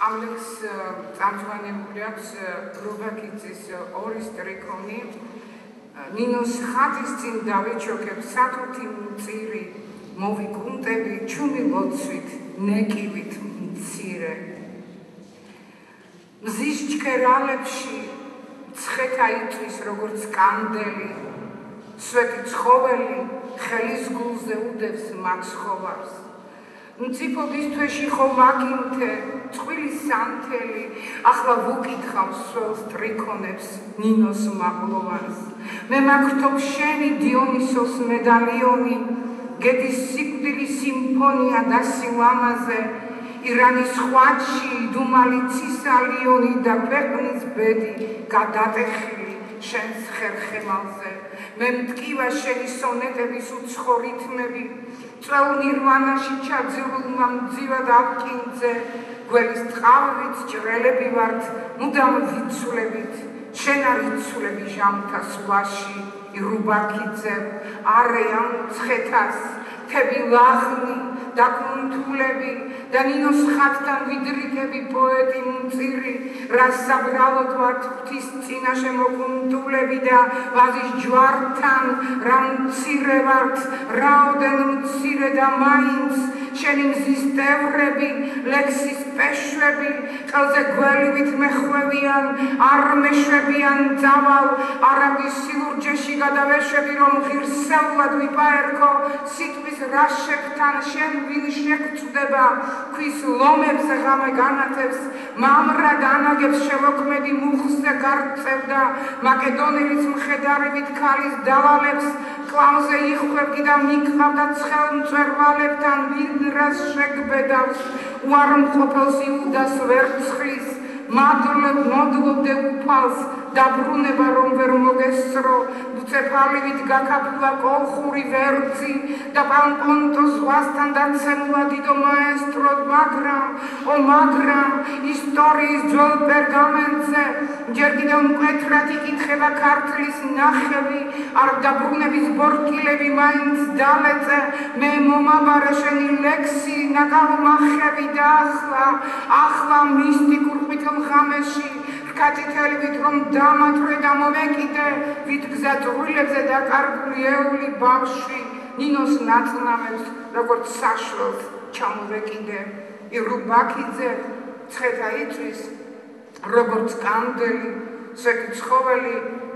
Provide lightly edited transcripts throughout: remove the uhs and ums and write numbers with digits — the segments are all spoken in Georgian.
ამ ლექს წამყვანებული აქვს რუბაკიძის ორი სტრიქონი ნინოს ხატის წინ დავიჩოქებ სათუთი მწირი მოვიკუნტები ჩუმი ლოცვით ნეკივით მცირე მზის ჩქერალებში ცხეთა იწვის როგორც კანდელი სვეტი ცხოველი ხელის გულზე უდევს მაცხოვარს მწიფობის თვეში ხომ აკინთე წყვილის სანთელი ახლა ვუკითხავ სველ სტრიქონებს ნინოს მაღლოვანს მე მაგრთობ შენი დიონისოს მედალიონი გედის სიკვდილის სიმფონია და სილამაზე ირანის ხვაჩი დუმალი ცისალიონი და ქვეყნის ბედი გადატეხილი შენს ხერხემალზე მე მტკივა შენი სონეტების უცხო რითმები წველ ნირვანაში ჩაძირულმა მძივად ავკინძე გველის ტყავით ჭრელები ვართ მუდამ ვიცულებით შენ არ იცულები ჟამთა სვლაში რუბაკიძე არეამ ცხეთას თები ლაღნი და კუნთულები და ნინოს ხატთან ვიდრიქები პოეტი მწირი რას საბრალოდ ვართ ღვთის წინაშე მოკუნთულები და ვაზის ჯვართან რა მცირე ვართ რაოდენ მცირე და მაინც შენი მზის ტევრები ლექსის პეშვები ყელზე გველივით მეხვევიან არ მეშვებიან ძავალ არამის სილურჯეში გადავეშვები რომ ღირსეულად ვიპაერქო სიტყვის რაშებთან შენ ვინ შეგწდება ქვის ლომებს ღამე განათებს მამრად ანაგებს შემოქმედი მუხზე გარწევდა მაკედონელის მხედარებით ქალის დავალებს კლავზე იხვებდი და მიკხავდა ცხელ მწვერვალებთან ვინ რას შეგბედავს უარმყოფელს იუდას ვერ ცხლის მოდლობდე უფალს დაბრუნება რომ ვერ მოგესწრო ბუცეფალივით გაქაფულა კოლხური ვერძი და პანპონტოს ზღვასთან დაცემულა დიდო მაესტროდ მაგრამ ისტორიის ძველ პერგამენტზე ჯერ კიდევ მკვეთრად იკითხება ქართლის ნახევი არ დაბრუნების ბორკილები მაინც დალეწე მე მომაბარე შენი ლექსი ნაკალმახები და ახლა მისტიკურ ყვითელ ღამეში რკაწითელივით რომ დამათვრე და მომეკიდე ვით გზა წვრილებზე დაკარგული ეული ბავშვი ნინოს ნაწნავებს როგორც საშველს ჩამოვეკიდე რუბაკიძე ცხეთა იწვის როგორც კანდელი სვეტი ცხოველი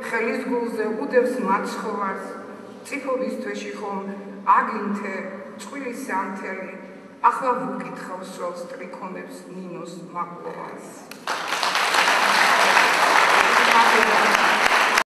ხელის გულზე უდევს მაცხოვარს წიფობის თვეში ხომ აგინთე წყვილის სანთელი ახლა ვუკითხავ სველ სტრიქონებს ნინოს მაღლოვანს